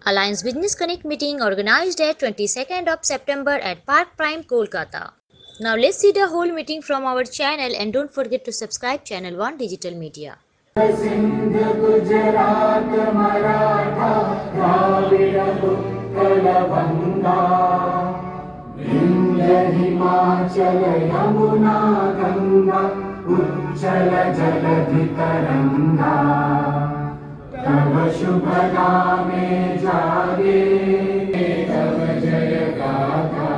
Alliance Business Connect meeting organized at 22nd of September at Park Prime, Kolkata. Now let's see the whole meeting from our channel, and don't forget to subscribe channel One Digital Media. Sindh Gujarat Maratha Dravid Utkal बंगा विंध्य हिमाचल यमुना गंगा उच्चल जलधि तरंगा तव शुभ नामे जागे तव जय गाथा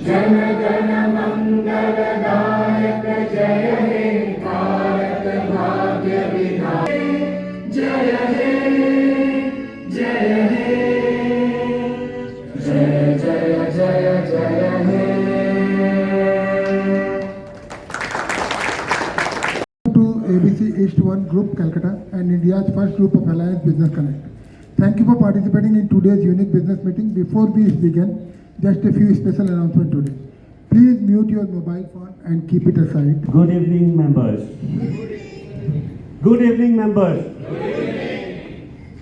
जन गण मंगलदायक जय हे भारत भाग्य विधाता जय हे जय हे जय जय जय जय हे To ABC East One Group Calcutta and India's first group of Alliance Business Connect. Thank you for participating in today's unique business meeting. Before we begin, just a few special announcements today. Please mute your mobile phone and keep it aside. Good evening, members. Good evening, members.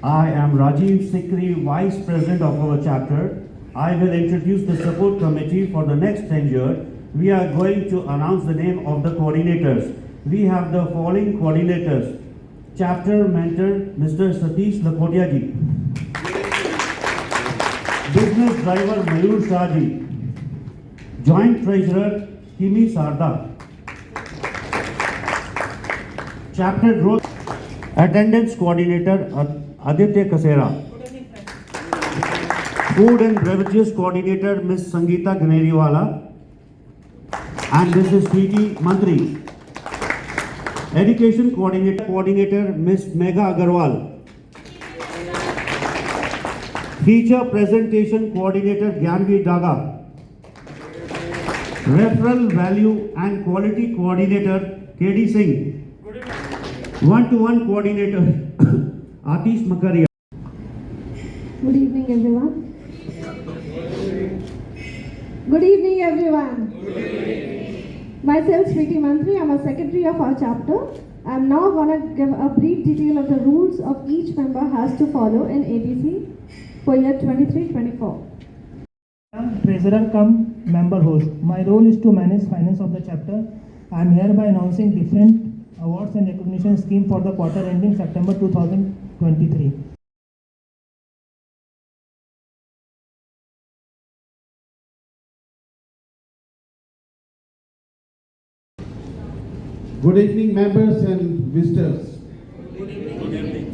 I am Rajiv Sikri, Vice President of our chapter. I will introduce the support committee for the next 10 years. We are going to announce the name of the coordinators. We have the following coordinators. Chapter Mentor, Mr. Satish Lakhotia ji. Business Driver, Mayur Shah ji. Joint Treasurer, Kimi Sarda. Chapter Growth Attendance Coordinator, Aditya Kasera. Food and Beverages Coordinator, Ms. Sangeeta Ganeriwala. And this is T.T. Mantri. Education Coordinator, Ms. Megha Agarwal. Feature Presentation Coordinator, Gyanvi Daga. Referral Value and Quality Coordinator, K.D. Singh. One-to-one Coordinator, Atish Makaria. Good evening, everyone. Good evening, everyone. Myself, Sriti Mantri, I am a secretary of our chapter. I am now going to give a brief detail of the rules of each member has to follow in ABC for year 23-24. Treasurer come member host. My role is to manage finance of the chapter. I am hereby announcing different awards and recognition scheme for the quarter ending September 2023. Good evening, members and visitors. Good evening.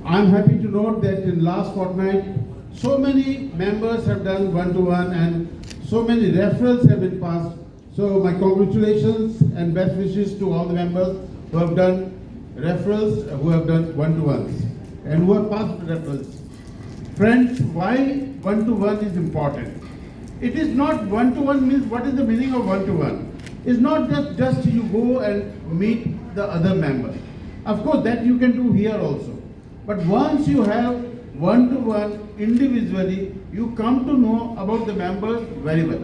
I am happy to note that in last fortnight, so many members have done one-to-one and so many referrals have been passed. So my congratulations and best wishes to all the members who have done referrals, who have done one-to-ones and who have passed referrals. Friends, why one-to-one is important? It is not one-to-one means what is the meaning of one-to-one? It's not just you go and meet the other member. Of course, that you can do here also. But once you have one-to-one individually, you come to know about the members very well.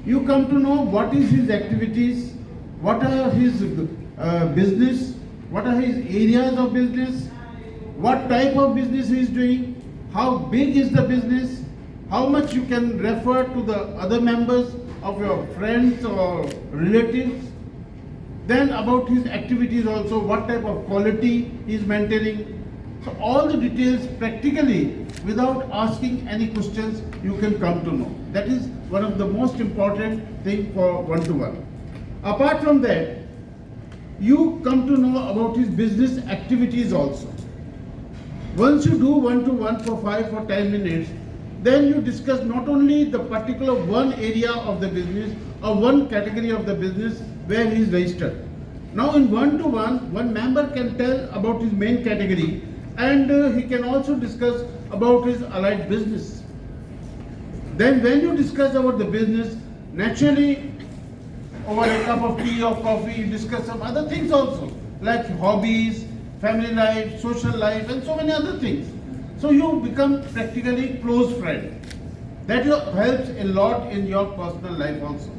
You come to know what is his activities, what are his business, what are his areas of business, what type of business he is doing, how big is the business, how much you can refer to the other members of your friends or relatives, then about his activities also, what type of quality he is maintaining. So all the details practically, without asking any questions, you can come to know. That is one of the most important thing for one-to-one. Apart from that, you come to know about his business activities also. Once you do one-to-one for 5 or 10 minutes, then you discuss not only the particular one area of the business or one category of the business where he is registered. Now in one-to-one, one member can tell about his main category and he can also discuss about his allied business. Then when you discuss about the business, naturally over a cup of tea or coffee, you discuss some other things also, like hobbies, family life, social life and so many other things. So you become practically close friend. That helps a lot in your personal life also.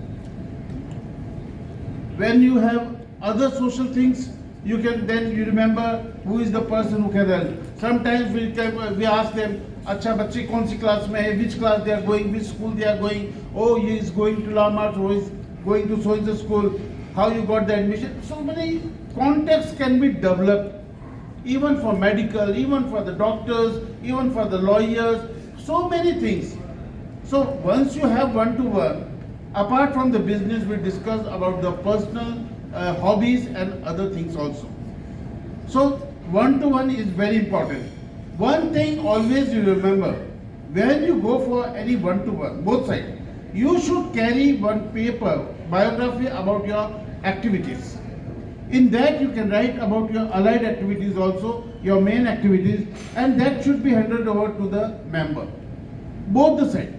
When you have other social things, you can then you remember who is the person who can help. Sometimes we ask them, अच्छा बच्चे कौन सी class में है, which class they are going, which school they are going, oh he is going to Lamart, who is going to so and so school, how you got the admission. So many contacts can be developed, even for medical, even for the doctors, even for the lawyers, so many things. So once you have one-to-one, apart from the business, we discuss about the personal hobbies and other things also. So one-to-one is very important. One thing always you remember, when you go for any one-to-one, both sides, you should carry one paper, biography about your activities. In that you can write about your allied activities also, your main activities, and that should be handed over to the member. Both the sides.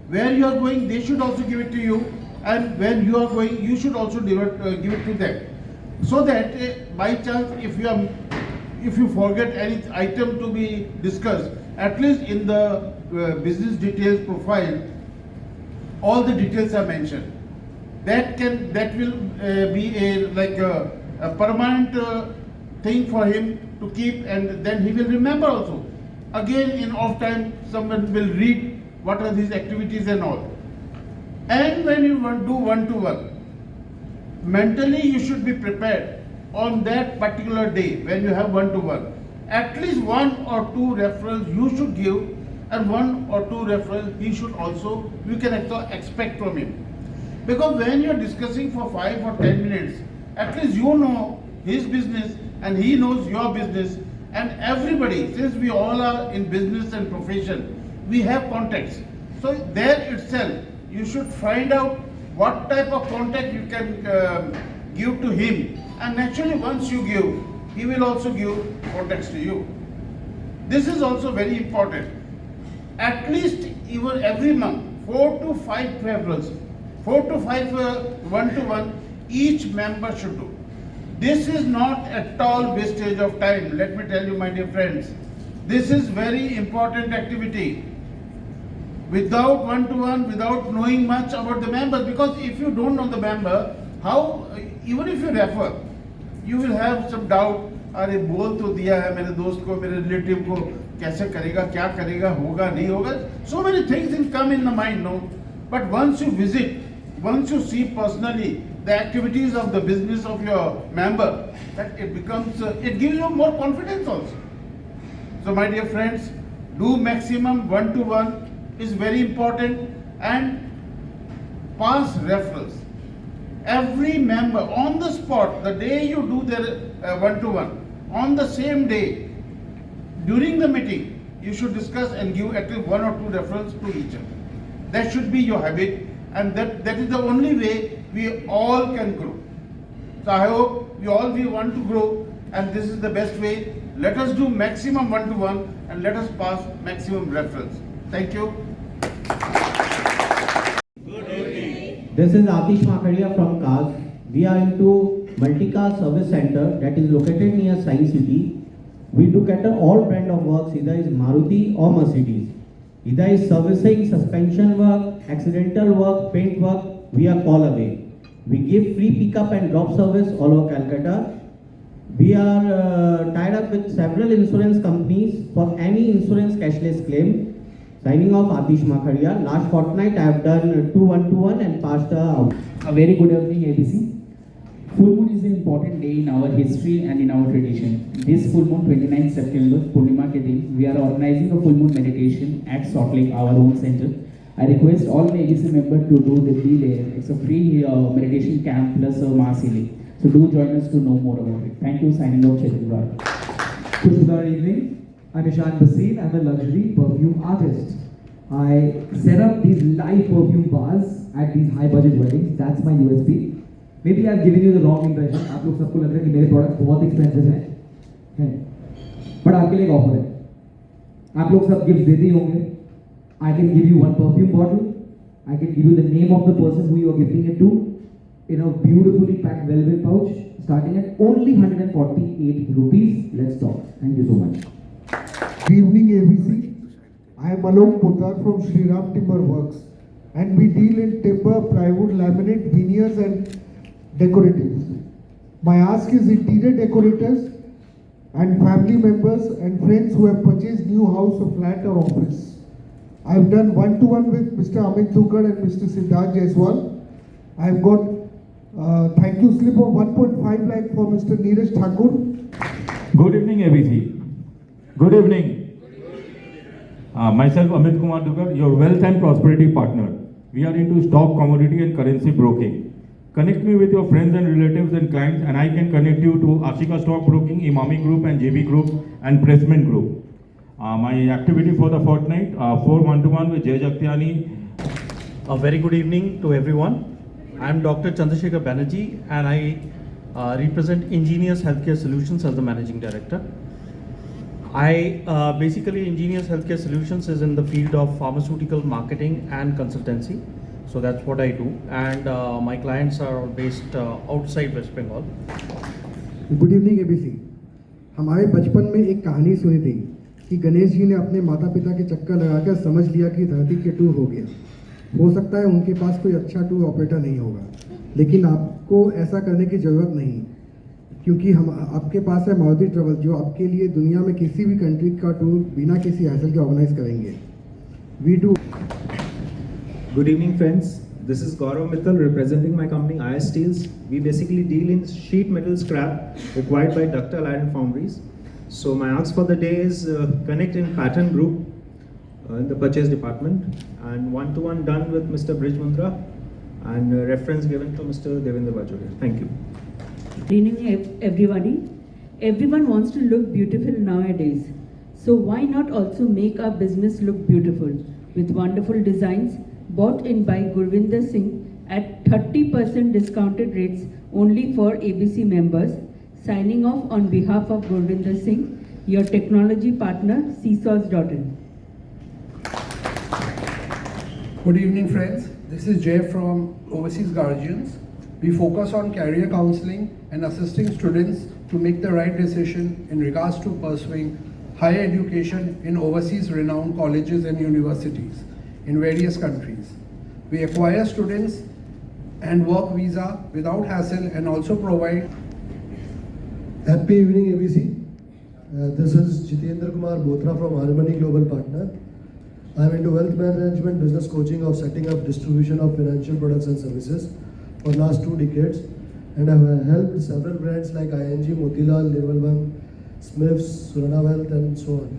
Where you are going, they should also give it to you, and when you are going, you should also give it to them. So that by chance, if you forget any item to be discussed, at least in the business details profile, all the details are mentioned. That will be a permanent thing for him to keep, and then he will remember also. Again, in off time, someone will read what are these activities and all. And when you want to do one-to-one, mentally you should be prepared on that particular day when you have one-to-one. At least one or two referrals you should give, and one or two referrals he should also, you can expect from him. Because when you are discussing for 5 or 10 minutes, at least you know his business and he knows your business, and everybody, since we all are in business and profession, we have contacts. So there itself, you should find out what type of contact you can give to him, and naturally once you give, he will also give contacts to you. This is also very important. At least even every month, 4 to 5 referrals, 4 to 5 one-to-one each member should do. This is not at all wastage of time. Let me tell you, my dear friends, this is very important activity. Without one-to-one, without knowing much about the members, because if you don't know the member, how, even if you refer, you will have some doubt. अरे बोल तो दिया है मेरे दोस्त को, मेरे relative को, कैसे करेगा, क्या करेगा, होगा नहीं होगा. So many things will come in the mind, no. But once you visit, once you see personally the activities of the business of your member, that it becomes, it gives you more confidence also. So my dear friends, do maximum one-to-one is very important, and pass referrals. Every member on the spot, the day you do their one-to-one, on the same day, during the meeting, you should discuss and give at least 1 or 2 referrals to each other. That should be your habit, and that is the only way we all can grow. So I hope we want to grow, and this is the best way. Let us do maximum one-to-one, and let us pass maximum referrals. Thank you. This is Atish Makaria from CAS. We are into Multicast Service Center that is located near Science City. We do cater all brand of works, either is Maruti or Mercedes. Either is servicing, suspension work, accidental work, paint work, we are call away. We give free pickup and drop service all over Calcutta. We are tied up with several insurance companies for any insurance cashless claim. Signing off, Atish Makaria. Last fortnight I have done 2 one-to-one and passed out. A very good evening, ABC. Full moon is an important day in our history and in our tradition. This full moon, 29th September, Purnima ke din, we are organizing a full moon meditation at Salt Lake, our own center. I request all the ABC members to do the delay. It's a free meditation camp plus a mass healing. So do join us to know more about it. Thank you. Signing off, Chetan Rai. Good evening. I'm Ishan Basil. I'm a luxury perfume artist. I set up these live perfume bars at these high budget weddings. That's my USP. Maybe I've given you the wrong impression. आप लोग सबको लग रहा है कि मेरे product बहुत expensive हैं, बट आपके लिए एक ऑफर है. आप लोग सब गिफ्ट देते ही होंगे. I can give you one perfume bottle. I can give you the name of the person who you are gifting it to in a beautifully packed velvet pouch, starting at only 148 rupees. Let's talk. Thank you so much. Good evening, ABC. I am Alok Poddar from Shriram Timber Works, and we deal in timber, plywood, laminate, veneers and decoratives. My ask is interior decorators and family members and friends who have purchased new house or flat or office. I have done one-to-one with Mr. Amit Thukar and Mr. Siddharth Jaiswal. I have got thank you slip of 1.5 lakh for Mr. Neeraj Thakur. Good evening, ABC. Good evening. Myself, Amit Kumar Thukar, your wealth and prosperity partner. We are into stock, commodity and currency broking. Connect me with your friends and relatives and clients, and I can connect you to Ashika Stock Broking, Imami Group and JB Group and Pressman Group. My activity for the fortnight, 4 one-to-one with Jay Jagtiani. A very good evening to everyone. I am Dr. Chandrasekhar Banerjee and I represent Ingenious Healthcare Solutions as the Managing Director. Basically Ingenious Healthcare Solutions is in the field of pharmaceutical marketing and consultancy. So that's what I do, and my clients are based outside West Bengal. Good evening ABC. हमारे बचपन में एक कहानी सुनी थी कि गणेश जी ने अपने माता पिता के चक्कर लगाकर समझ लिया कि धरती के टूर हो गया। हो सकता है उनके पास कोई अच्छा टूर ऑपरेटर नहीं होगा, लेकिन आपको ऐसा करने की ज़रूरत नहीं, क्योंकि हम आपके पास है मारुति ट्रेवल, जो आपके लिए दुनिया में किसी भी कंट्री का टूर बिना किसी हैसल के ऑर्गेनाइज करेंगे। We do. Good evening, friends. This is Gaurav Mittal representing my company IS Steels. We basically deal in sheet metal scrap required by ductile iron foundries. So my ask for the day is connect in pattern group in the purchase department, and one-to-one done with Mr. Brij Mundra and reference given to Mr. Devendra Bajoria. Thank you. Good evening, everybody. Everyone wants to look beautiful nowadays. So why not also make our business look beautiful with wonderful designs bought in by Gurvinder Singh at 30% discounted rates only for ABC members. Signing off on behalf of Gurvinder Singh, your technology partner, CSOS.in. Good evening, friends. This is Jay from Overseas Guardians. We focus on career counseling and assisting students to make the right decision in regards to pursuing higher education in overseas renowned colleges and universities in various countries. We acquire students and work visa without hassle and also provide. Happy evening, ABC. This is Jitendra Kumar Bothra from Harmony Global Partner. I am into wealth management, business coaching of setting up distribution of financial products and services for last 2 decades, and I have helped several brands like ING, Motilal, Nirmal Bang, Smiths, Surana Wealth, and so on.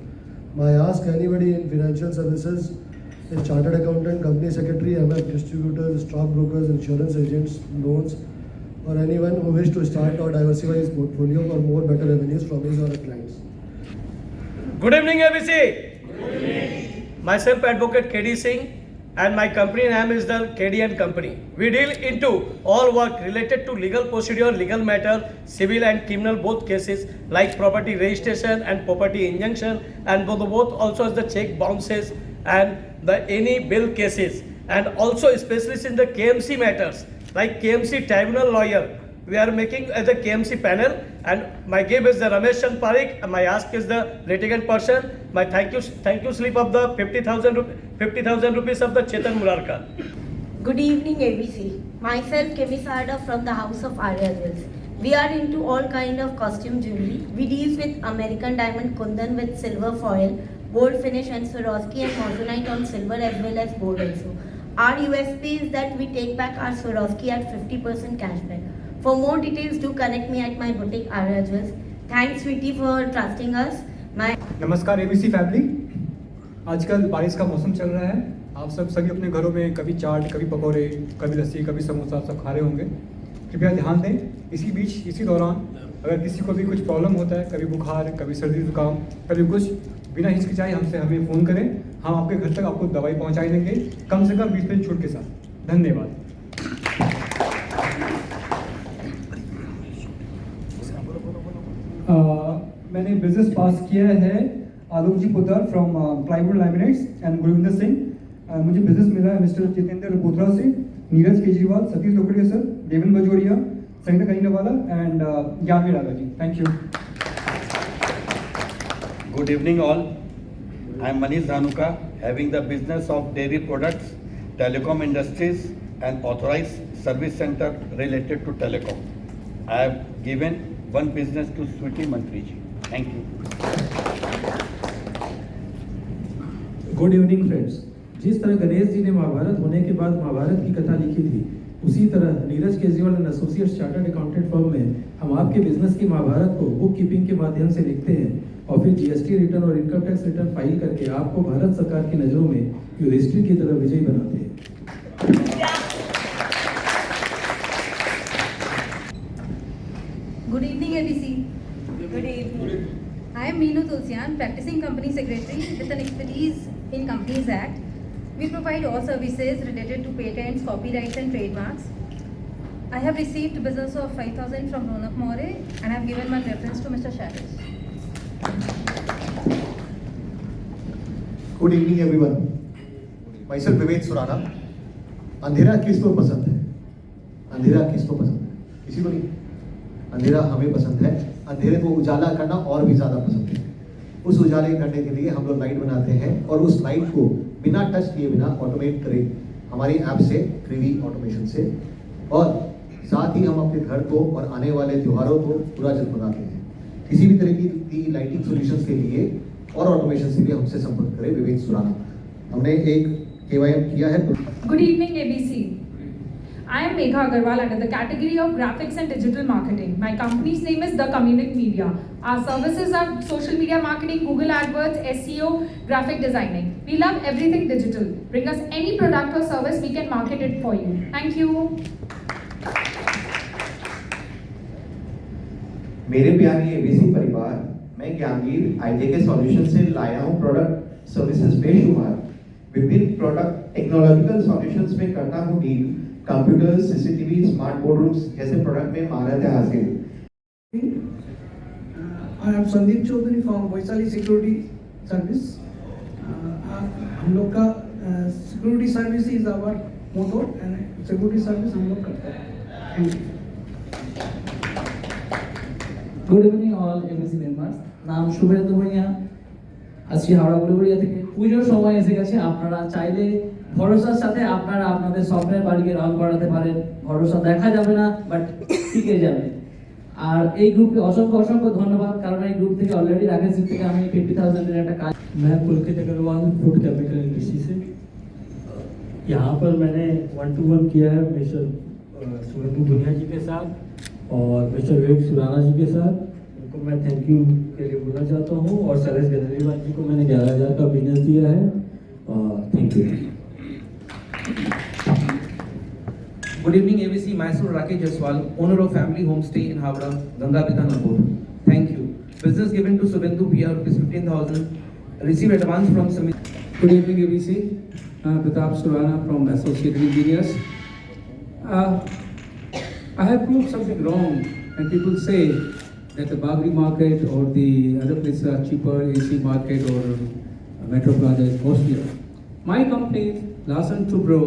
My ask anybody in financial services is chartered accountant, company secretary, MF distributors, stock brokers, insurance agents, loans, or anyone who wish to start or diversify his portfolio for more better revenues from his or her clients. Good evening, ABC. Good evening. Myself, Advocate KD Singh, and my company name is the KD and Company. We deal into all work related to legal procedure, legal matter, civil and criminal both cases like property registration and property injunction, and both also as the check bounces and the any bill cases, and also specialists in the KMC matters like KMC tribunal lawyer. We are making as a KMC panel, and my gift is the Ramesh Chand Parikh, and my ask is the litigant person. My thank you slip of the 50,000 rupees of the Chetan Murarka. Good evening, ABC. Myself, Kemi Sarda from the House of Arya Jewels. We are into all kind of costume jewelry. We deal with American diamond Kundan with silver foil, gold finish and Swarovski and Moissanite on silver as well as gold also. Our USP is that we take back our Swarovski at 50% cashback. For more details, do connect me at my boutique Arya Jewels. Thanks, sweetie, for trusting us. नमस्कार ABC family. आजकल बारिश का मौसम चल रहा है। आप सभी अपने घरों में कभी चाट, कभी पकौड़े, कभी लस्सी, कभी समोसा सब खा रहे होंगे। कृपया ध्यान दें, इसी दौरान अगर किसी को भी कुछ प्रॉब्लम होता है, कभी बुखार, कभी सर्दी जुकाम, कभी कुछ, बिना हिचकिचाए हमें फ़ोन करें। हम आपके घर तक आपको दवाई पहुंचाई देंगे, कम से कम 20% छूट के साथ। धन्यवाद। मैंने बिजनेस पास किया है आलोक जी पुत्र from plywood laminates and Gurvinder Singh. मुझे बिजनेस मिला है मिस्टर जितेंद्र बोथरा से, Neeraj Kejriwal, Satish Lokadia sir, Devendra Bajoria, Sangeeta Kaninawala and Gyanvi Radha ji. Thank you. Good evening all. I am Manish Dhanuka, having the business of dairy products, telecom industries and authorized service center related to telecom. I have given one business to Sweetie Mantri ji. Thank you. Good evening friends. जिस तरह गणेश जी ने महाभारत होने के बाद महाभारत की कथा लिखी थी, उसी तरह Neeraj Kejriwal and associates chartered accountant firm में हम आपके बिजनेस की महाभारत को बुक कीपिंग के माध्यम से लिखते हैं और फिर जीएसटी रिटर्न और इनकम टैक्स रिटर्न फाइल करके आपको भारत सरकार की नज़रों में युधिष्ठिर की तरह विजयी बनाते हैं। Good evening, ABC. Good evening. I am Meenu Tulsian, practicing company secretary with an expertise in Companies Act. We provide all services related to patents, copyrights, and trademarks. I have received business of 5,000 from Ronak More and I have given my preference to Mr. Shailesh. Good evening, everyone. Myself Vivek Surana. अंधेरा किसको पसंद है? अंधेरा किसको पसंद है? किसी को नहीं। अंधेरा हमें पसंद है। अंधेरे को उजाला करना और भी ज़्यादा पसंद है। उस उजाले करने के लिए हम लोग लाइट बनाते हैं और उस लाइट को बिना टच किए बिना ऑटोमेट करें हमारी ऐप से, क्रिवी ऑटोमेशन से, और साथ ही हम अपने घर को और आने वाले त्योहारों को पूरा जगमगाते हैं। किसी भी तरह की लाइटिंग सॉल्यूशंस के लिए और ऑटोमेशन के लिए हमसे संपर्क करें। विवेक सुराना। हमने एक KYM किया है। Good evening, ABC. I am Megha Agarwal under the category of Graphics and Digital Marketing. My company's name is The Communic Media. Our services are social media marketing, Google AdWords, SEO, graphic designing. We love everything digital. Bring us any product or service, we can market it for you. Thank you. मेरे प्यारे ABC परिवार, मैं Gyanveer IJK solution से लाया हूँ product services बेशुमार। विभिन्न product technological solutions में करता हूँ deal. Computer, CCTV, smart board rooms जैसे प्रोडक्ट में महारत है हासिल। I am Sandeep Chaudhary from Vaishali Security Service. हम लोग का security service is our motto and security service हम लोग करते हैं। Good evening all ABC members. নাম শুভেন্দু ভূঁইয়া, আসছি হাওড়া বুড়িয়া থেকে। পুজোর সময় এসে গেছে, আপনারা চাইলে ভরসার সাথে আপনারা আপনাদের স্বপ্নের বাড়িকে রং করাতে পারেন। ভরসা দেখা যাবে না, বাট টিকে যাবে। আর এই গ্রুপকে অসংখ্য অসংখ্য ধন্যবাদ, কারণ এই গ্রুপ থেকে অলরেডি রাকেশ জি থেকে আমি 50,000 এর একটা কাজ। मैं पुलकित अग्रवाल फूड कैपिटल इंडस्ट्री से। यहाँ पर मैंने 1-to-1 किया है मिस्टर सुवेंदु भुनिया जी के साथ और मिस्टर विवेक सुराना जी के साथ। उनको मैं थैंक यू के लिए बोलना चाहता हूँ और शैलेश गजरेवाल जी को मैंने 11,000 का बिजनेस दिया है। Thank you. Good evening, ABC. Myself Rakesh Jaswal, owner of Family Homestay in Havra, Ganga Bitanapur. Thank you. Business given to Subendu PR ₹15,000. Receive advance from Samit. Good evening, ABC. Pratap Surana from Associated Engineers. I have proved something wrong, and people say that the Bagri market or the other places are cheaper, AC market or Metro Plaza is costlier. My company, Larsen Tubro,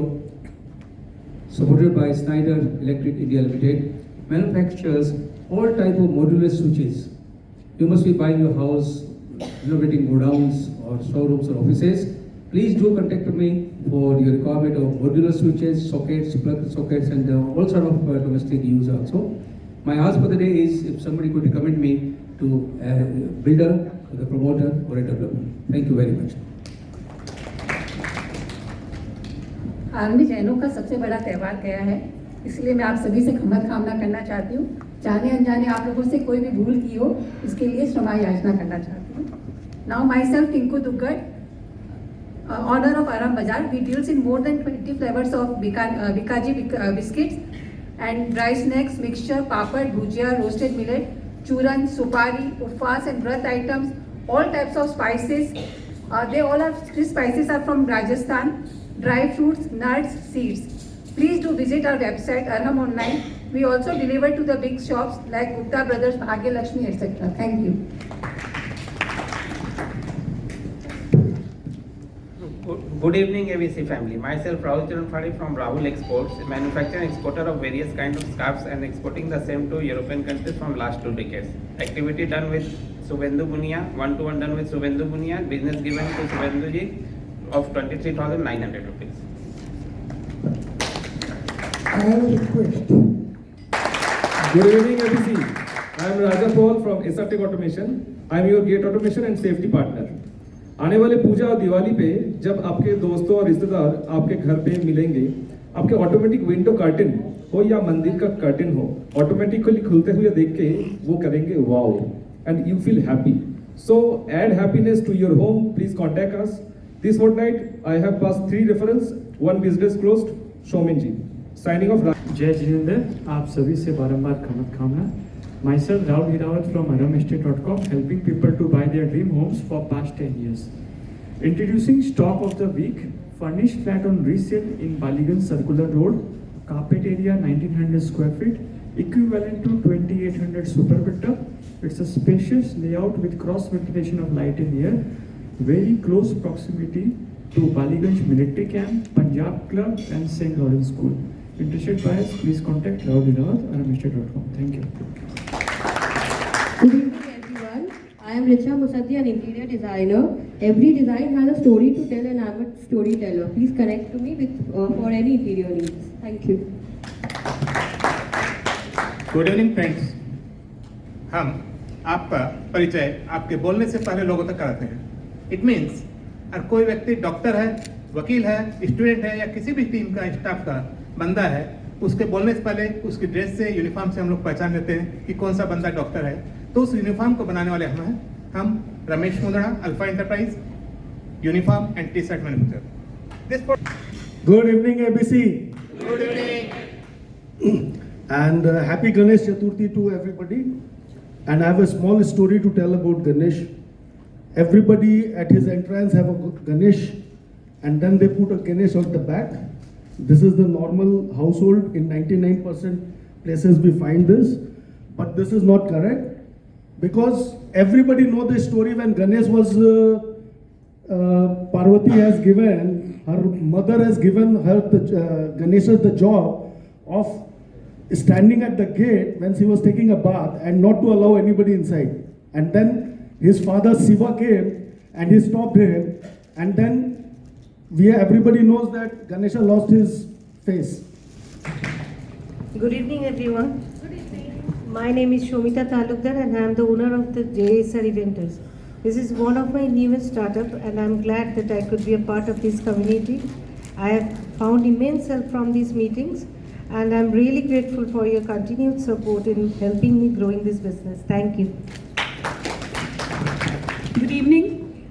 supported by Schneider Electric India Limited, manufactures all type of modular switches. You must be buying your house, renovating godowns or showrooms or offices. Please do contact me for your requirement of modular switches, sockets, plug sockets, and all sort of domestic use also. My ask for the day is if somebody could recommend me to a builder, the promoter, or a developer. Thank you very much. हाल में जैनों का सबसे बड़ा त्यौहार गया है, इसलिए मैं आप सभी से क्षमा कामना करना चाहती हूँ। जाने अनजाने आप लोगों से कोई भी भूल की हो, इसके लिए क्षमा याचना करना चाहती हूँ। Now myself Tinku Duggar, owner of Aram Bazar, we deals in more than 20 flavours of Bikaji biscuits and dry snacks, mixture, papad, bhujia, roasted millet, churan, supari, upvas and vrat items, all types of spices. They all are, these spices are from Rajasthan. Dry fruits, nuts, seeds. Please do visit our website Arham Online. We also deliver to the big shops like Gupta Brothers, Bhagya Lakshmi, etc. Thank you. Good evening, ABC family. Myself Rahul Charan Phadi from Rahul Exports, manufacturer and exporter of various kinds of scarves and exporting the same to European countries from last 2 decades. Activity done with Subendu Bunia, 1-to-1 done with Subendu Bunia, business given to Subendu ji of 23,900 rupees. I have a request. Good evening, ABC. I am Raja Paul from SRTech Automation. I am your gate automation and safety partner. आने वाले पूजा और दिवाली पे जब आपके दोस्तों और रिश्तेदार आपके घर पे मिलेंगे, आपके ऑटोमेटिक विंडो कर्टन हो या मंदिर का कर्टन हो, ऑटोमेटिकली खुलते हुए देख के वो करेंगे wow, and you feel happy. So add happiness to your home. Please contact us. This fortnight I have passed 3 referrals, 1 business closed. Showman ji. Signing off. जय जिनेंद्र, आप सभी से बारंबार खमत खामना. Myself Rahul Hirawat from AramEstate.com, helping people to buy their dream homes for past 10 years. Introducing stock of the week, furnished flat on resale in Baligan Circular Road, carpet area 1900 square feet, equivalent to 2800 super meter. It's a spacious layout with cross ventilation of light and air, very close proximity to Baliganj Military Camp, Punjab Club and St. Lawrence School. Interested buyers, please contact Rahul Hirawat, AramEstate.com. Thank you. Good evening everyone. I am Richa Musaddi, an interior designer. Every design has a story to tell and I am a storyteller. Please connect to me with for any interior needs. Thank you. Good evening friends, हम आपका परिचय आपके बोलने से पहले लोगों तक कराते हैं. इट मीन्स अगर कोई व्यक्ति डॉक्टर है, वकील है, स्टूडेंट है या किसी भी टीम का स्टाफ का बंदा है, उसके बोलने से पहले उसकी ड्रेस से, यूनिफॉर्म से हम लोग पहचान लेते हैं कि कौन सा बंदा डॉक्टर है. तो उस यूनिफॉर्म को बनाने वाले हम हैं. हम Ramesh Mundra, alpha enterprise, uniform and T shirt manufacture. Good evening, ABC. Good evening. And happy Ganesh Chaturthi to everybody. And I have a small story to tell about Ganesh. Everybody at his entrance have a Ganesh, and then they put a Ganesh on the back. This is the normal household. In 99% places we find this, but this is not correct, because everybody know the story when Ganesh was Parvati has given, her mother has given her Ganesha the job of standing at the gate when she was taking a bath and not to allow anybody inside. And then his father Shiva came and he stopped him, and then everybody knows that Ganesha lost his face. Good evening everyone. My name is Shomita Talukdar and I am the owner of the JSR Eventers. This is one of my newest startup and I am glad that I could be a part of this community. I have found immense help from these meetings and I am really grateful for your continued support in helping me grow in this business. Thank you. Good evening.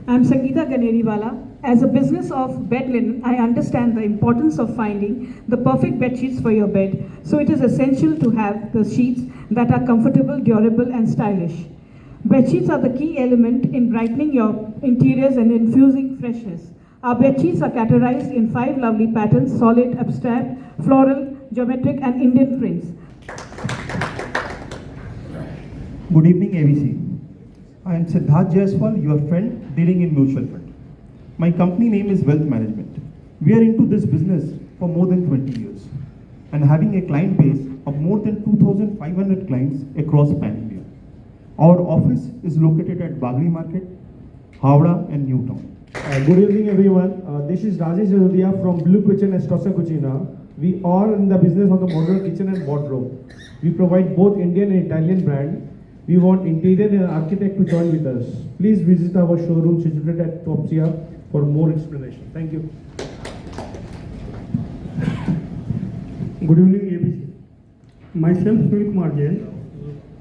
I am Sangeeta Ganeriwala. As a business of bed linen, I understand the importance of finding the perfect bed sheets for your bed. So it is essential to have the sheets that are comfortable, durable and stylish. Bed sheets are the key element in brightening your interiors and infusing freshness. Our bed sheets are categorized in 5 lovely patterns: solid, abstract, floral, geometric and Indian prints. Good evening, ABC. I am Siddharth Jaiswal, your friend dealing in mutual fund. My company name is Wealth Management. We are into this business for more than 20 years and having a client base of more than 2,500 clients across Pan-India. Our office is located at Bagri Market, Howrah and Newtown. Good evening, everyone. This is Rajesh Jadodia from Blue Kitchen and Stossa Cucina. We are in the business of the modular kitchen and wardrobe. We provide both Indian and Italian brand. We want interior and architect to join with us. Please visit our showroom situated at Topsia for more explanation. Thank you. Good evening, ABC. Myself, Sunil Kumar Jain,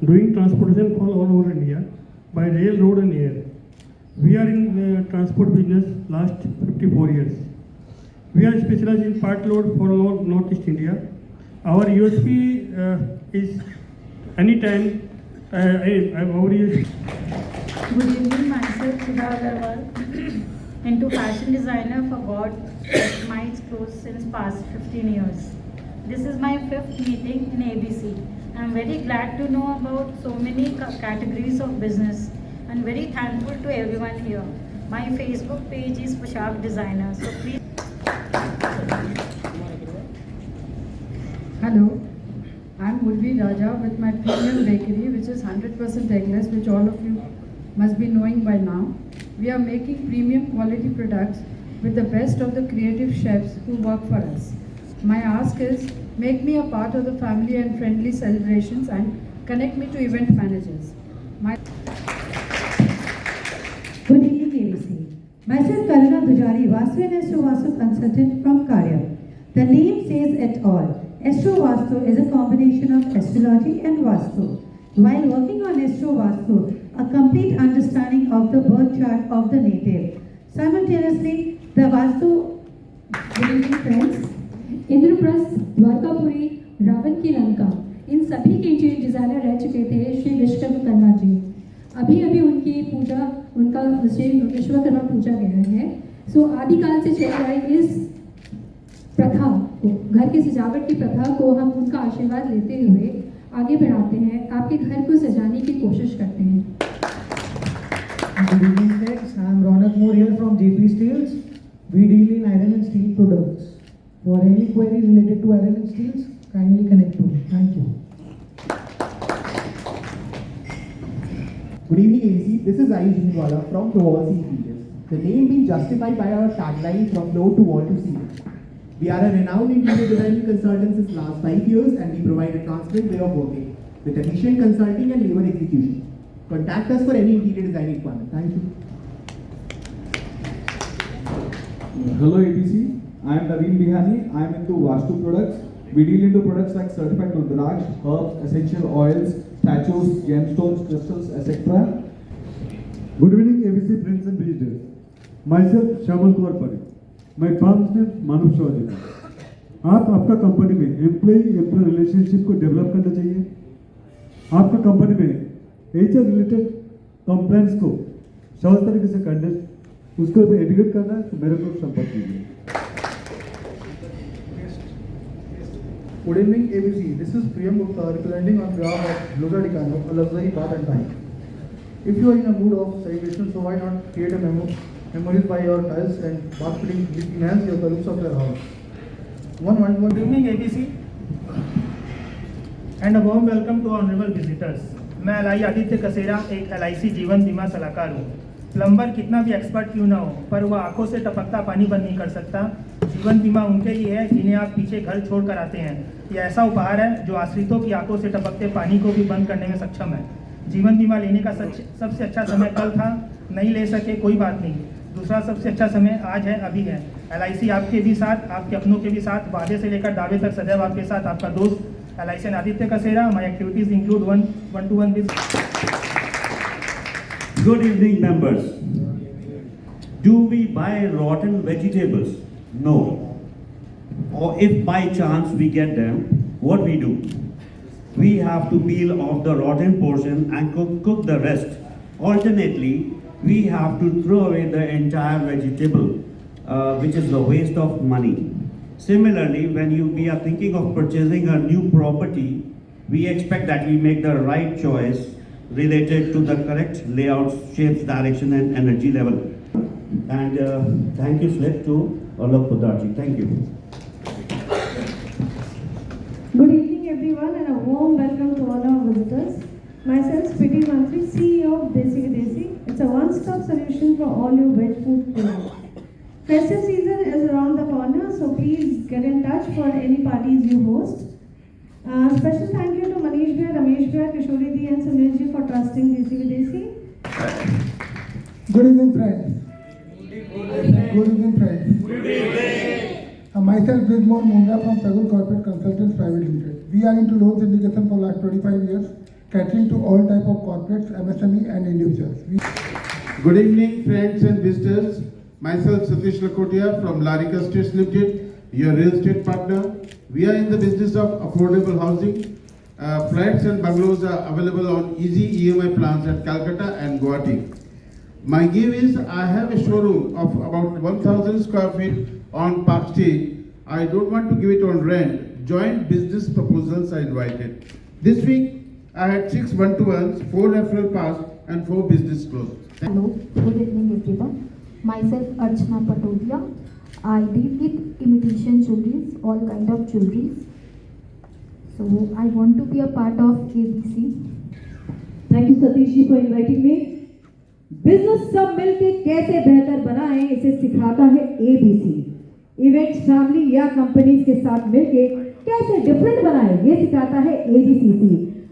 doing transportation all over India by rail, road and air. We are in transport business last 54 years. We are specialized in part load for Northeast India. Our USP is anytime our USP. Good evening, myself Sudha Agarwal, into fashion designer for God, Miles Clothes since past 15 years. This is my 5th meeting in ABC. I am very glad to know about so many categories of business and very thankful to everyone here. My Facebook page is Poshak Designer, so please. Hello, I am Ulvi Raja with my premium bakery, which is 100% eggless, which all of you must be knowing by now. We are making premium quality products with the best of the creative chefs who work for us. My ask is, make me a part of the family and friendly celebrations, and connect me to event managers. Good evening, ABC. Myself, Karuna Dujari, Vastu and Astro Vastu consultant from Karya. The name says it all. Astro Vastu is a combination of astrology and Vastu. While working on Astro Vastu, a complete understanding of the birth chart of the native. Simultaneously, the Vastu. Good evening, friends. Indraprastha, Dwarkapuri, Ravan की लंका, इन सभी के interior designer रह चुके थे श्री विश्वकर्मा जी। अभी अभी उनकी पूजा, उनका श्री विश्वकर्मा पूजा गया है। सो आदिकाल से चल रही इस प्रथा को, घर की सजावट की प्रथा को हम उनका आशीर्वाद लेते हुए आगे बढ़ाते हैं, आपके घर को सजाने की कोशिश करते हैं। Good evening, friends. I am Ronak Moore here from JP Steels. We deal in iron and steel products. For any query related to iron and steels, kindly connect to me. Thank you. Good evening, ABC. This is Ayush Jinwala from Provosi Interiors. The name being justified by our tagline from floor to wall to ceiling. We are a renowned interior design consultant since last 5 years, and we provide a transparent way of working with efficient consulting and labor execution. Contact us for any interior design requirement. Thank you. Hello ABC, I am Naveen Bihani. I am into Vastu products. We deal into products like certified Rudraksh, herbs, essential oils, statues, gemstones, crystals, etc. Good evening ABC friends and visitors. Myself Shamal Kumar Parikh. My firm's name मानव शौजिका। आप आपका company में employ relationship को develop करना चाहिए, आपका company में HR related complaints को सहज तरीके से करना, उसको एडुकेट करना है तो मेरे को संपर्क कीजिए। Good evening, ABC. This is Priyam Gupta representing on behalf of Bluza Decano, a luxury bath and bike. If you are in a mood of celebration, so why not create a memories by your tiles and bath fitting which enhance the looks of your house. Good evening, ABC, and a warm welcome to honorable visitors. मैं LI Aditya कसेरा एक LIC जीवन बीमा सलाहकार हूँ। Plumber कितना भी expert क्यों ना हो, पर वह आंखों से टपकता पानी बंद नहीं कर सकता। जीवन बीमा उनके लिए है जिन्हें आप पीछे घर छोड़ कर आते हैं। यह ऐसा उपहार है जो आश्रितों की आंखों से टपकते पानी को भी बंद करने में सक्षम है। जीवन बीमा लेने का सबसे अच्छा समय कल था, नहीं ले सके कोई बात नहीं। दूसरा सबसे अच्छा समय आज है, अभी है। LIC आपके भी साथ, आपके अपनों के भी साथ, वादे से लेकर दावे तक सदैव आपके साथ। आपका दोस्त LIC Aditya Kasera. My activities include one-to-one business. Good evening, members. Do we buy rotten vegetables? No. Or if by chance we get them, what we do? We have to peel off the rotten portion and cook the rest. Alternately, we have to throw away the entire vegetable, which is the waste of money. Similarly, when we are thinking of purchasing a new property, we expect that we make the right choice related to the correct layouts, shapes, direction and energy level. And thank you slip to Alok Podarji. Thank you. Good evening, everyone, and a warm welcome to all our visitors. Myself, Priti Mantri, CEO of Desi Videsi. It's a one-stop solution for all your veg food products. Festive season is around the corner, so please get in touch for any parties you host. Special thank you to Manish Bhai, Ramesh Bhai, Kishori Di and Sunil Ji for trusting Desi Videsi. Good evening, friends. Good evening, friends. Good evening. Myself, Bridmore Munga from Pegul Corporate Consultants Private Limited. We are into loan syndication for last 25 years, catering to all type of corporates, MSME and individuals. Good evening, friends and visitors. Myself, Satish Lakotia from Larika Estates Limited, your real estate partner. We are in the business of affordable housing. Flats and bungalows are available on easy EMI plans at Calcutta and Guwahati. My give is I have a showroom of about 1,000 square feet on Park Street. I don't want to give it on rent. Joint business proposals are invited. This week, I had 6 one-to-ones, 4 referral pass and 4 business closed. Hello, good evening everyone. Myself Archana Patodia. I deal with imitation jewelries, all kind of jewelries. So I want to be a part of ABC. Thank you Satish ji for inviting me. Business सब मिलके कैसे बेहतर बनाएं इसे सिखाता है ABC. Events family या companies के साथ मिलके कैसे डिफरेंट बनाए ये सिखाता है AGCC.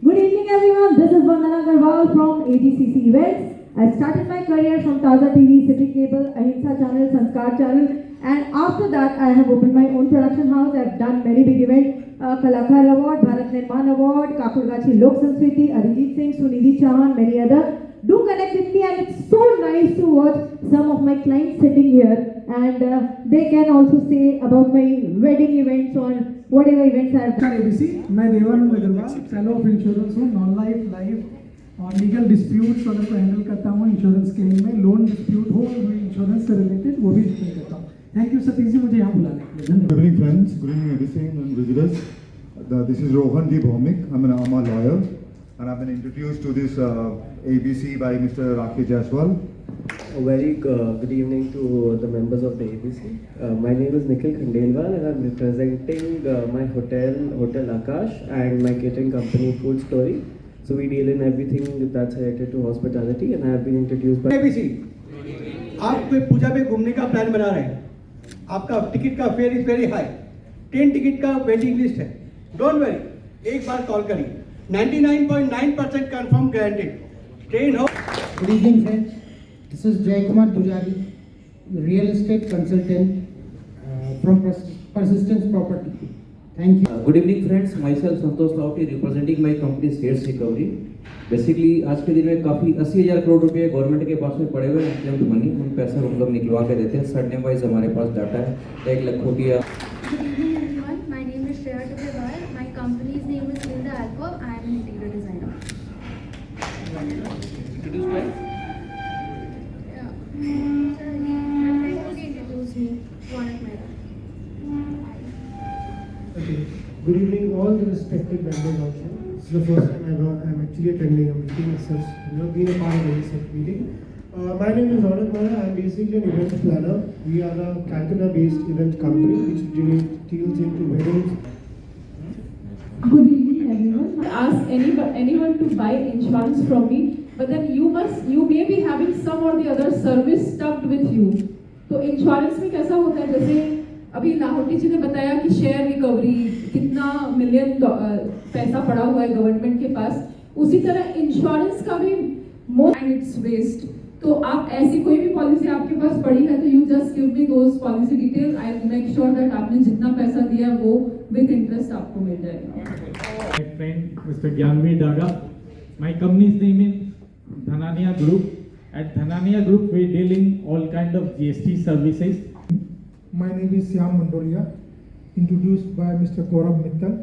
Good evening everyone, this is Vandana Agarwal from AGCC Events. I started my career from Taza TV, City Cable, Ahimsa Channel, Sanskar Channel, and after that I have opened my own production house. I have done many big events, Kalakar Award, Bharat Nirman Award, Kakurgachi Lok Sanskriti, Arijit Singh, Sunidhi Chauhan, many other. Do connect with me, and it's so nice to watch some of my clients sitting here, and they can also say about my wedding events or whatever events I have done. ABC, मैं Devanand Agarwal, fellow of insurance हूँ, non life, life और legal disputes अगर को handle करता हूँ insurance claim में, loan dispute हो insurance से रिलेटेड वो भी डिस्प्यूट करता हूँ. थैंक यू सतीश जी मुझे यहाँ बुलाने के लिए. Good evening friends, good evening ABC and visitors. This is Rohan D. Bhaumik. I'm a lawyer and I've been introduced to this ABC by Mr. Rakesh Jaiswal. A very good evening to the members of the ABC. My name is Nikhil Khandelwal and I'm representing my Hotel Akash and my catering company Food Story. So we deal in everything that's related to hospitality and I have been introduced by ABC. आप कोई पूजा पे घूमने का plan बना रहे हैं, आपका ticket का fair is very high, train ticket का वेटिंग लिस्ट है. डोंट वरी, एक बार कॉल करिए, 99.9% कंफर्म गारंटेड. ट्रेन हो. Good evening friends, this is जय कुमार पुजारी, real estate consultant from persistence property. Thank you. Good evening friends, myself Santosh Lauti representing my company Scarce Recovery. Basically आज के दिन में काफ़ी 80,000 करोड़ रुपए गवर्नमेंट के पास में पड़े हुए हैं क्लेम्ड मनी, उन पैसे हम लोग निकलवा के देते हैं. सरनेम वाइज हमारे पास डाटा है 1 लाख रुपया. Good evening everyone, my name is Shreya Tupewal. My company's name is Linda Alcove. I am an interior designer. Introduced by? Yeah. My friend only introduced me, Ronak Mehra. Okay. Good evening all the respected members also. This is the first time ever I'm actually attending a meeting as such. I've never been a part of any such meeting. My name is Ronak Mehra. I'm basically an event planner. We are a Calcutta-based event company which deals into weddings. Good evening everyone. Ask anyone to buy insurance from me, but then you may be having some or the other service stuck with you. तो insurance में कैसा होता है, जैसे अभी लाहौटी जी ने बताया कि शेयर रिकवरी कितना मिलियन पैसा पड़ा हुआ है गवर्नमेंट के पास, उसी तरह इंश्योरेंस का भी मोर एंड इट्स वेस्ट. तो आप ऐसी कोई भी पॉलिसी आपके पास पड़ी है तो you just give me those policy detail. I will make sure that आपने जितना पैसा दिया है वो विद इंटरेस्ट आपको मिल जाएगा. My friend Mr. Gyanvi Daga. My company's name is Dhanania Group. At Dhanania Group we deal in all kind of GST services. My name is Syam Mandolia, introduced by Mr. Gaurav Mittal.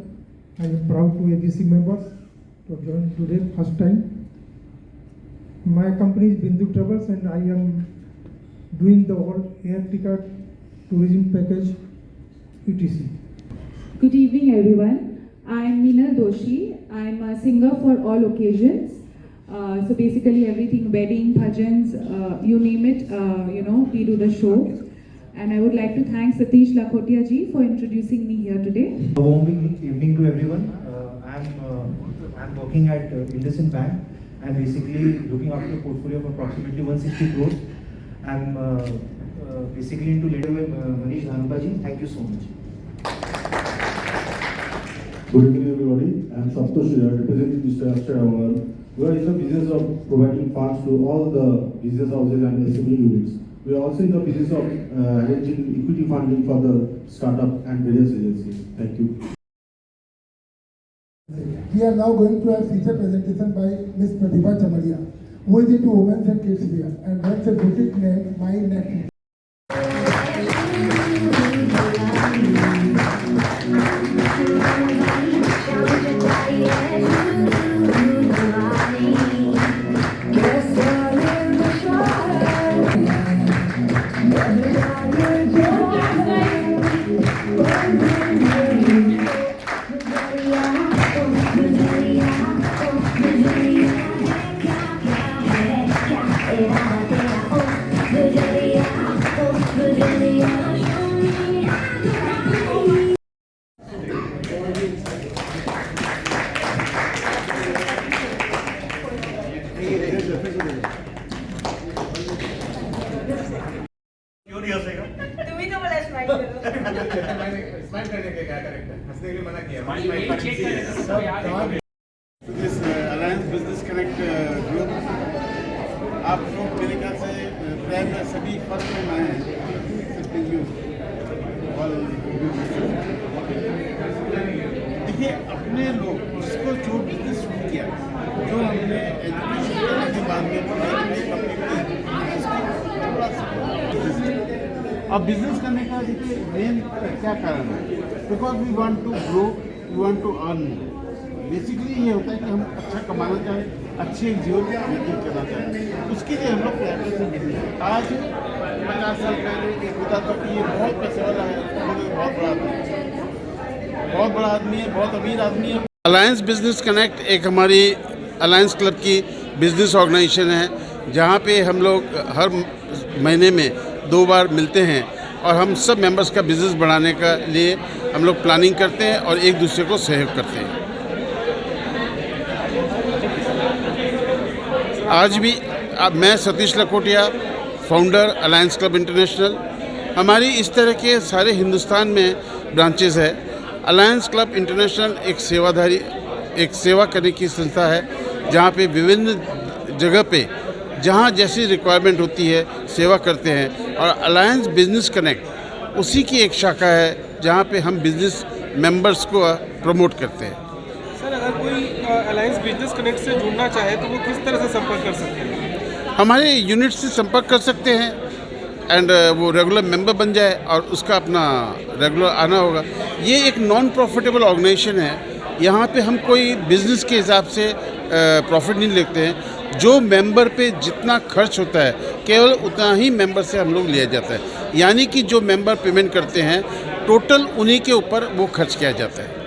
I am proud to ABC members to join today first time. My company is Bindu Travels and I am doing the whole air ticket, tourism package, etc. Good evening everyone. I am Meena Doshi. I am a singer for all occasions. So basically everything, wedding, bhajans, you name it, we do the show. And I would like to thank Satish Lakhotia ji for introducing me here today. A warm evening to everyone. I'm working at IndusInd Bank and basically looking after a portfolio of approximately 160 crores. I'm basically into later with Manish Dhanuka ji. Thank you so much. Good evening everybody. I'm Saptosh here representing Mr. Akshay Agarwal. We are in the business of providing funds to all the business houses and SME units. We are also in the business of arranging equity funding for the startup and various agencies. Thank you. We are now going to have feature presentation by Ms. Pratibha Chamaria, who is into women's and kids wear and runs a boutique named My Neck. तुम्ही तो मला smile करो. Smile करने के क्या correct है, हंसने के लिए मना किया। This alliance business connect group, आप लोग मेरे ख्याल से प्राय में सभी फर्स्ट टाइम आए हैं, देखिए अपने लोग जिसको जो बिजनेस शुरू किया, जो हमने एजुकेशन करने के बाद में अब बिजनेस करने का देखिए मेन क्या कारण है, because we want to grow, we want to earn. Basically ये होता है कि हम अच्छा कमाना चाहें, अच्छे जीवन व्यतीत करना चाहें, उसके लिए हम लोग प्रयास से बिजनेस। आज 50 साल पहले एक होता था कि ये बहुत पैसे वाला है, बहुत बड़ा आदमी है, बहुत बड़ा आदमी है, बहुत अमीर आदमी है। अलायंस बिजनेस कनेक्ट एक हमारी अलायंस क्लब की बिजनेस ऑर्गेनाइजेशन है, जहाँ पे हम लोग हर महीने में 2 बार मिलते हैं और हम सब मेंबर्स का बिजनेस बढ़ाने के लिए हम लोग प्लानिंग करते हैं और एक दूसरे को सहयोग करते हैं। आज भी मैं Satish Lakhotia, founder alliance club international, हमारी इस तरह के सारे हिंदुस्तान में ब्रांचेस है। अलायंस क्लब इंटरनेशनल एक सेवा करने की संस्था है, जहाँ पे विभिन्न जगह पे जहाँ जैसी रिक्वायरमेंट होती है सेवा करते हैं, और अलायंस बिजनेस कनेक्ट उसी की एक शाखा है जहाँ पे हम बिजनेस मेंबर्स को प्रमोट करते हैं। सर, अगर कोई अलायंस बिजनेस कनेक्ट से जुड़ना चाहे तो वो किस तरह से संपर्क कर सकते हैं? हमारे यूनिट से संपर्क कर सकते हैं एंड वो रेगुलर मेंबर बन जाए और उसका अपना रेगुलर आना होगा। ये एक नॉन प्रॉफिटेबल ऑर्गेनाइजेशन है, यहाँ पे हम कोई बिजनेस के हिसाब से प्रॉफिट नहीं लेते हैं। जो मेंबर पे जितना खर्च होता है केवल उतना ही मेंबर से हम लोग लिया जाता है, यानी कि जो मेंबर पेमेंट करते हैं टोटल उन्हीं के ऊपर वो खर्च किया जाता है।